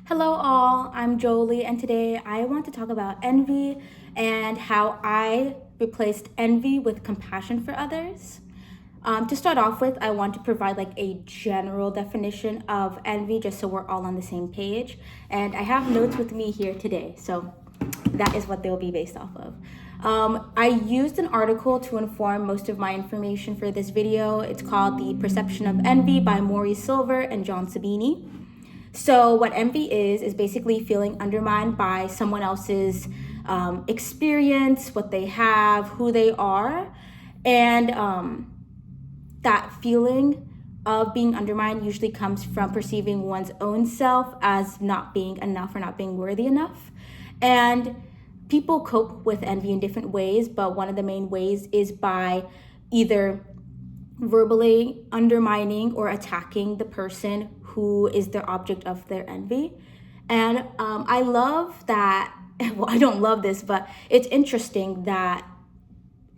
Hello, all. I'm Jolie, and today I want to talk about envy and how I replaced envy with compassion for others. To start off with, I want to provide like a general definition of envy just so we're all on the same page. And I have notes with me here today, so that is what they'll be based off of. I used an article to inform most of my information for this video. It's called The Perception of Envy by Maurice Silver and John Sabini. So, what envy is basically feeling undermined by someone else's experience, what they have, who they are. And that feeling of being undermined usually comes from perceiving one's own self as not being enough or not being worthy enough. And people cope with envy in different ways, but one of the main ways is by either verbally undermining or attacking the person who is the object of their envy. And I love that, well, I don't love this, but it's interesting that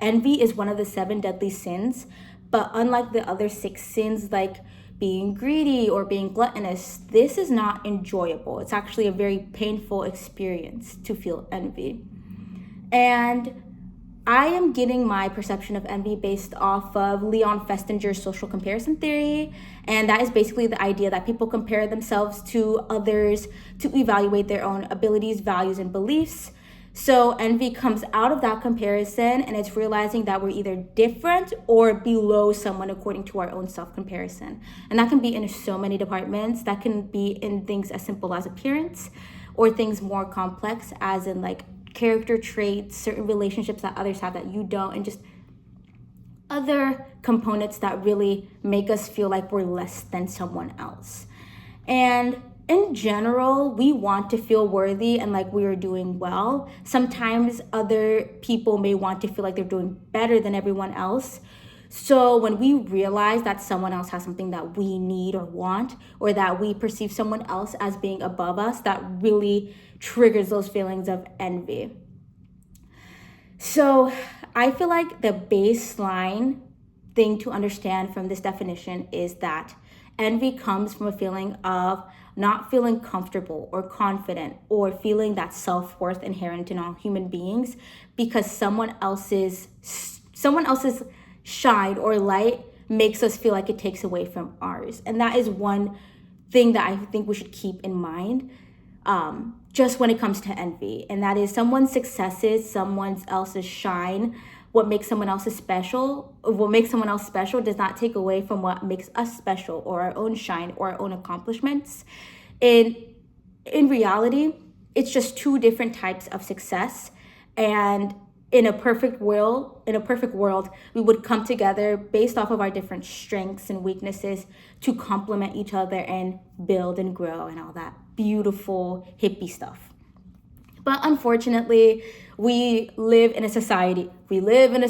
envy is one of the 7 deadly sins. But unlike the other 6 sins, like being greedy or being gluttonous, this is not enjoyable. It's actually a very painful experience to feel envy. And I am getting my perception of envy based off of Leon Festinger's social comparison theory. And that is basically the idea that people compare themselves to others to evaluate their own abilities, values, and beliefs. So envy comes out of that comparison, and it's realizing that we're either different or below someone according to our own self-comparison. And that can be in so many departments. That can be in things as simple as appearance, or things more complex as in like character traits, certain relationships that others have that you don't, and just other components that really make us feel like we're less than someone else. And in general, we want to feel worthy and like we are doing well. Sometimes other people may want to feel like they're doing better than everyone else. So when we realize that someone else has something that we need or want, or that we perceive someone else as being above us, that really triggers those feelings of envy. So I feel like the baseline thing to understand from this definition is that envy comes from a feeling of not feeling comfortable or confident or feeling that self-worth inherent in all human beings because someone else's shine or light makes us feel like it takes away from ours. And that is one thing that I think we should keep in mind just when it comes to envy. And that is someone's successes, someone else's shine, what makes someone else special does not take away from what makes us special or our own shine or our own accomplishments. In reality, it's just 2 different types of success. And in a perfect world, we would come together based off of our different strengths and weaknesses to complement each other and build and grow and all that beautiful hippie stuff. But unfortunately, we live in a society, but we live in a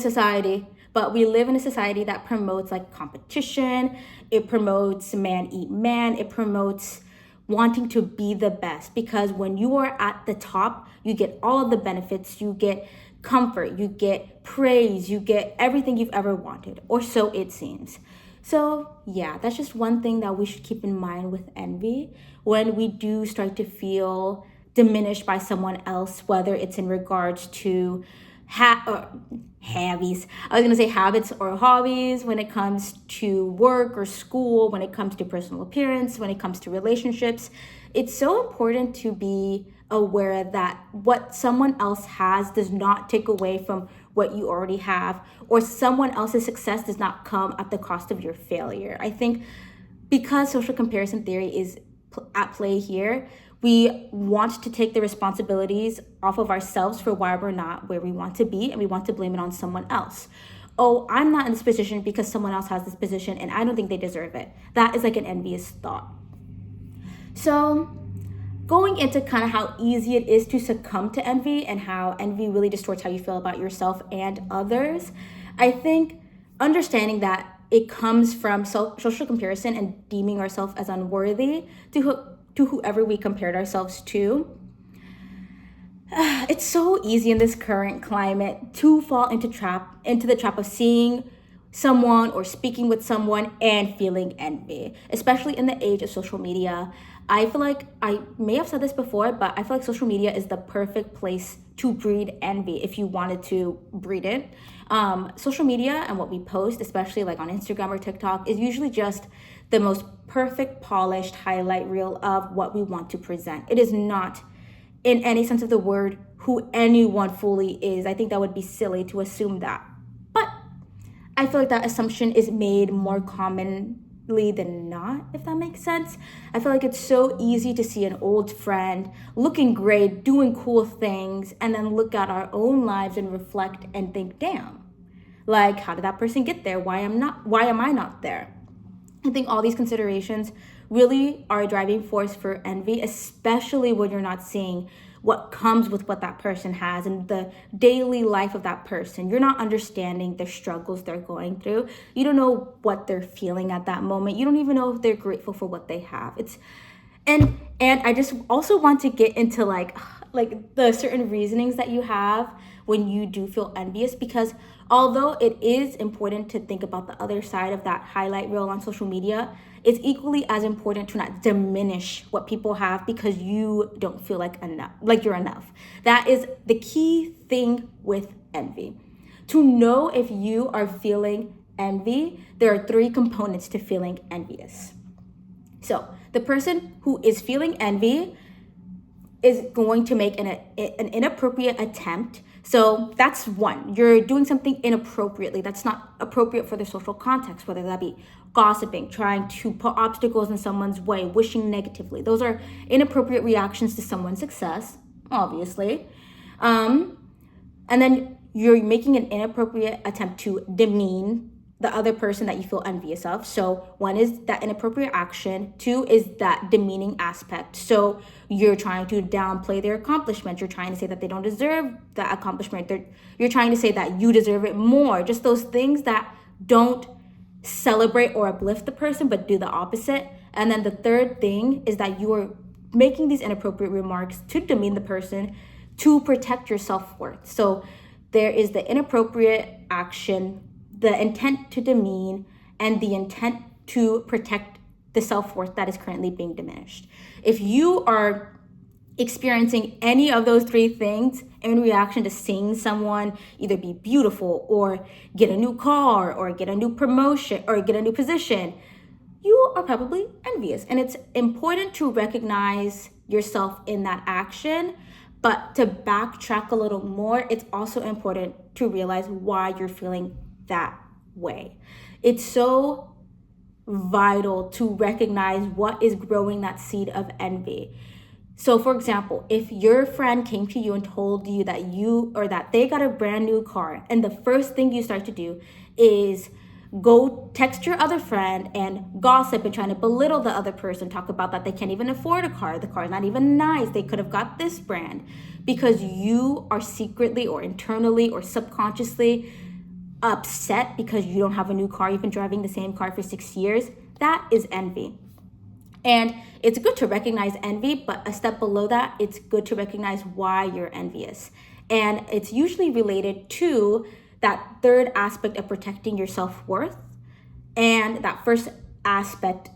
society that promotes like competition. It promotes man eat man. It promotes wanting to be the best, because when you are at the top, you get all of the benefits. You get comfort, you get praise, you get everything you've ever wanted, or so it seems. So yeah, that's just one thing that we should keep in mind with envy when we do start to feel diminished by someone else, whether it's in regards to habits or hobbies, when it comes to work or school, when it comes to personal appearance, when it comes to relationships. It's so important to be aware that what someone else has does not take away from what you already have, or someone else's success does not come at the cost of your failure. I think because social comparison theory is at play here, we want to take the responsibilities off of ourselves for why we're not where we want to be, and we want to blame it on someone else. Oh, I'm not in this position because someone else has this position and I don't think they deserve it. That is like an envious thought. So going into kind of how easy it is to succumb to envy and how envy really distorts how you feel about yourself and others, I think understanding that it comes from social comparison and deeming ourselves as unworthy to whoever we compared ourselves to. It's so easy in this current climate to fall into the trap of seeing someone or speaking with someone and feeling envy, especially in the age of social media. I feel like I may have said this before, but I feel like social media is the perfect place to breed envy if you wanted to breed it. Social media and what we post, especially like on Instagram or TikTok, is usually just the most perfect, polished highlight reel of what we want to present. It is not, in any sense of the word, who anyone fully is. I think that would be silly to assume that. But I feel like that assumption is made more commonly than not, if that makes sense. I feel like it's so easy to see an old friend looking great, doing cool things, and then look at our own lives and reflect and think, damn, like, how did that person get there? Why am I not there? I think all these considerations really are a driving force for envy, especially when you're not seeing what comes with what that person has and the daily life of that person. You're not understanding the struggles they're going through. You don't know what they're feeling at that moment. You don't even know if they're grateful for what they have. And I just also want to get into like the certain reasonings that you have when you do feel envious, because although it is important to think about the other side of that highlight reel on social media, it's equally as important to not diminish what people have because you don't feel like you're enough. That is the key thing with envy. To know if you are feeling envy, there are 3 components to feeling envious. So the person who is feeling envy is going to make an inappropriate attempt. So that's one. You're doing something inappropriately that's not appropriate for the social context, whether that be gossiping, trying to put obstacles in someone's way, wishing negatively. Those are inappropriate reactions to someone's success, obviously. And then you're making an inappropriate attempt to demean the other person that you feel envious of. So 1 is that inappropriate action. 2 is that demeaning aspect. So you're trying to downplay their accomplishments. You're trying to say that they don't deserve that accomplishment. You're trying to say that you deserve it more. Just those things that don't celebrate or uplift the person, but do the opposite. And then the 3rd thing is that you are making these inappropriate remarks to demean the person to protect your self-worth. So there is the inappropriate action, the intent to demean, and the intent to protect the self-worth that is currently being diminished. If you are experiencing any of those 3 things in reaction to seeing someone either be beautiful or get a new car or get a new promotion or get a new position, you are probably envious. And it's important to recognize yourself in that action. But to backtrack a little more, it's also important to realize why you're feeling that way. It's so vital to recognize what is growing that seed of envy. So for example, if your friend came to you and told you that they got a brand new car, and the first thing you start to do is go text your other friend and gossip and trying to belittle the other person, talk about that they can't even afford a car, the car is not even nice, they could have got this brand, because you are secretly or internally or subconsciously upset because you don't have a new car, you've been driving the same car for 6 years, that is envy. And it's good to recognize envy, but a step below that, it's good to recognize why you're envious. And it's usually related to that 3rd aspect of protecting your self-worth and that first aspect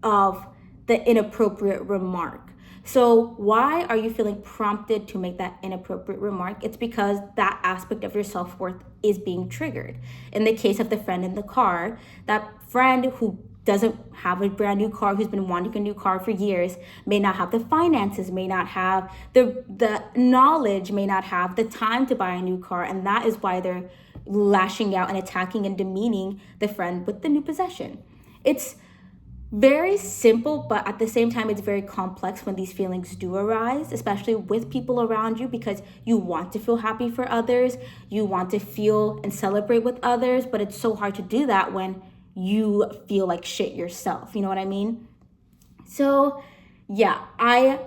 of the inappropriate remark. So why are you feeling prompted to make that inappropriate remark? It's because that aspect of your self-worth is being triggered. In the case of the friend in the car, that friend who doesn't have a brand new car, who's been wanting a new car for years, may not have the finances, may not have the knowledge, may not have the time to buy a new car. And that is why they're lashing out and attacking and demeaning the friend with the new possession. It's very simple, but at the same time, it's very complex when these feelings do arise, especially with people around you, because you want to feel happy for others, you want to feel and celebrate with others, but it's so hard to do that when you feel like shit yourself. You know what I mean? So yeah, I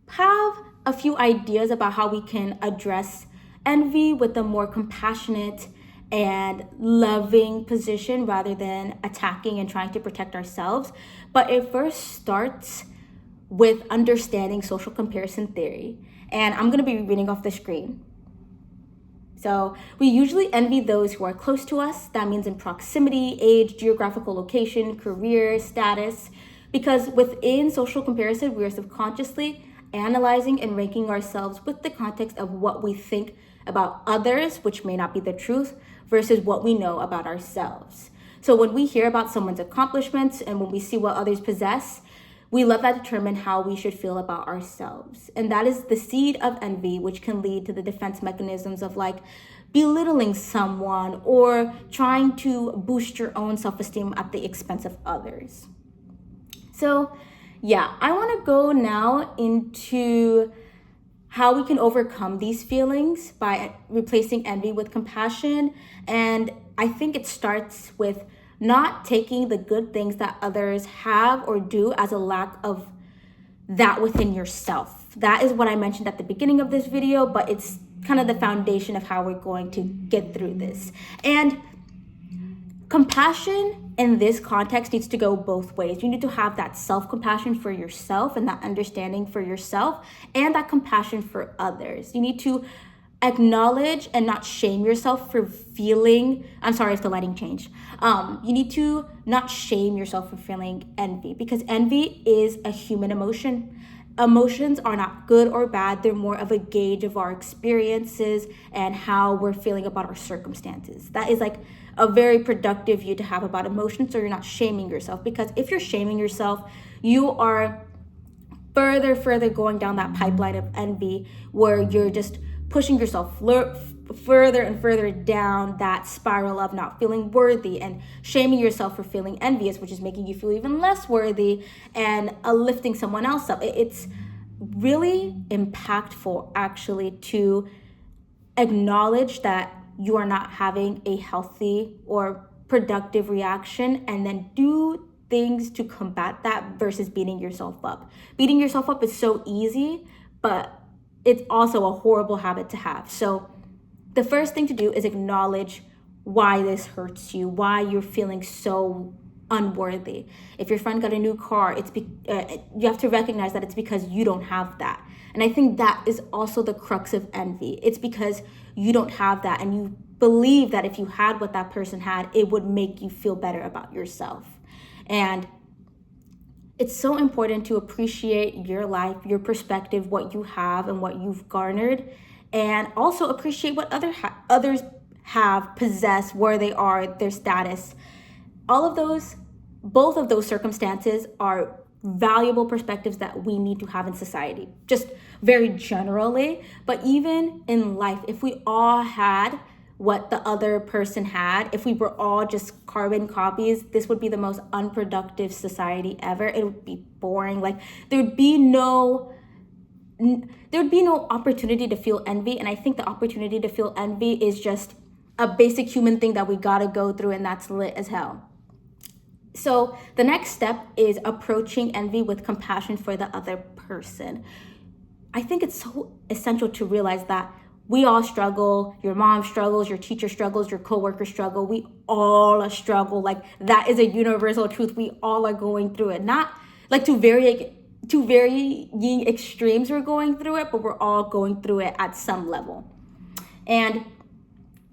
have a few ideas about how we can address envy with a more compassionate and loving position rather than attacking and trying to protect ourselves. But it first starts with understanding social comparison theory. And I'm going to be reading off the screen. So we usually envy those who are close to us. That means in proximity, age, geographical location, career, status. Because within social comparison, we are subconsciously analyzing and ranking ourselves with the context of what we think about others, which may not be the truth, versus what we know about ourselves. So when we hear about someone's accomplishments and when we see what others possess, we let that determine how we should feel about ourselves. And that is the seed of envy, which can lead to the defense mechanisms of like belittling someone or trying to boost your own self-esteem at the expense of others. So yeah, I want to go now into how we can overcome these feelings by replacing envy with compassion. And I think it starts with not taking the good things that others have or do as a lack of that within yourself. That is what I mentioned at the beginning of this video, but it's kind of the foundation of how we're going to get through this. And compassion in this context needs to go both ways. You need to have that self-compassion for yourself and that understanding for yourself and that compassion for others. You need to acknowledge and not shame yourself for feeling, I'm sorry if the lighting changed. You need to not shame yourself for feeling envy, because envy is a human emotion. Emotions are not good or bad. They're more of a gauge of our experiences and how we're feeling about our circumstances. That is like a very productive view to have about emotions, so you're not shaming yourself. Because if you're shaming yourself, you are further going down that pipeline of envy where you're just pushing yourself further and further down that spiral of not feeling worthy and shaming yourself for feeling envious, which is making you feel even less worthy and lifting someone else up. It's really impactful actually to acknowledge that you are not having a healthy or productive reaction and then do things to combat that versus beating yourself up. Beating yourself up is so easy, but it's also a horrible habit to have. So the first thing to do is acknowledge why this hurts you, why you're feeling so unworthy. If your friend got a new car, you have to recognize that it's because you don't have that. And I think that is also the crux of envy. It's because you don't have that and you believe that if you had what that person had, it would make you feel better about yourself. And it's so important to appreciate your life, your perspective, what you have and what you've garnered, and also appreciate what others have, possess, where they are, their status. Both of those circumstances are valuable perspectives that we need to have in society, just very generally. But even in life, if we all had what the other person had, if we were all just carbon copies, this would be the most unproductive society ever. It would be boring. Like there'd be no opportunity to feel envy. And I think the opportunity to feel envy is just a basic human thing that we gotta go through, and that's lit as hell. So the next step is approaching envy with compassion for the other person. I think it's so essential to realize that we all struggle. Your mom struggles, your teacher struggles, your coworker struggle. We all struggle. Like that is a universal truth. We all are going through it. Not like to varying extremes we're going through it, but we're all going through it at some level. And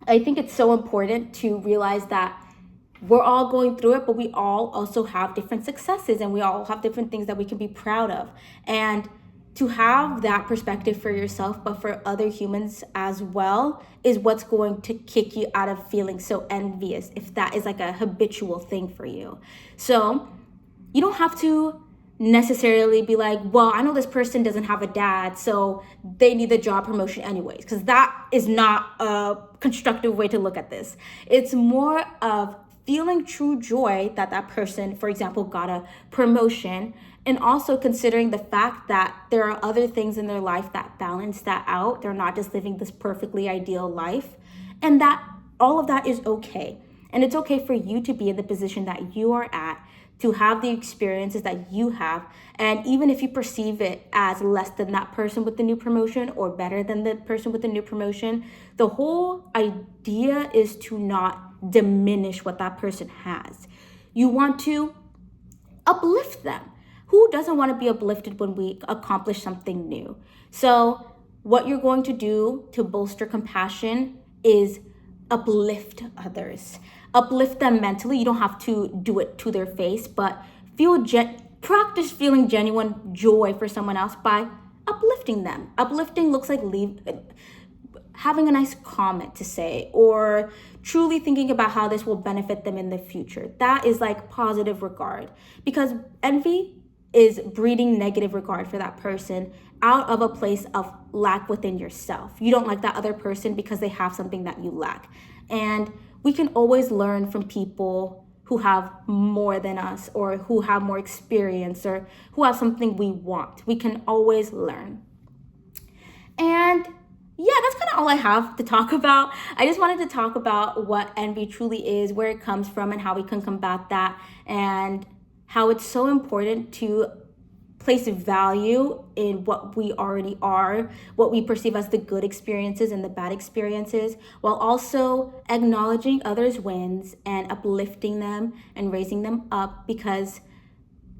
I think it's so important to realize that we're all going through it, but we all also have different successes and we all have different things that we can be proud of. And to have that perspective for yourself, but for other humans as well, is what's going to kick you out of feeling so envious, if that is like a habitual thing for you. So you don't have to necessarily be like, well, I know this person doesn't have a dad, so they need the job promotion anyways, because that is not a constructive way to look at this. It's more of feeling true joy that that person, for example, got a promotion, and also considering the fact that there are other things in their life that balance that out. They're not just living this perfectly ideal life, and that all of that is okay. And it's okay for you to be in the position that you are at, to have the experiences that you have. And even if you perceive it as less than that person with the new promotion or better than the person with the new promotion, the whole idea is to not diminish what that person has. You want to uplift them. Who doesn't want to be uplifted when we accomplish something new? So what you're going to do to bolster compassion is uplift others. Uplift them mentally. You don't have to do it to their face, but feel practice feeling genuine joy for someone else by uplifting them. Uplifting looks like having a nice comment to say, or truly thinking about how this will benefit them in the future. That is like positive regard, because envy is breeding negative regard for that person out of a place of lack within yourself. You don't like that other person because they have something that you lack. And we can always learn from people who have more than us, or who have more experience, or who have something we want. We can always learn. And yeah, that's kind of all I have to talk about. I just wanted to talk about what envy truly is, where it comes from, and how we can combat that, and how it's so important to place value in what we already are, what we perceive as the good experiences and the bad experiences, while also acknowledging others' wins and uplifting them and raising them up, because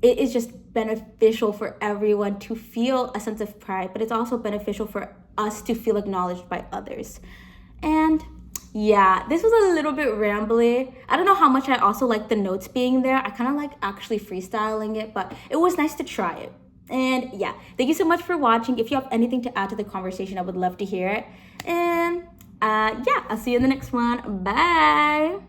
it is just beneficial for everyone to feel a sense of pride, but it's also beneficial for us to feel acknowledged by others. And yeah, this was a little bit rambly. I don't know how much I also like the notes being there. I kind of like actually freestyling it, but it was nice to try it. And yeah, thank you so much for watching. If you have anything to add to the conversation, I would love to hear it. And yeah, I'll see you in the next one. Bye.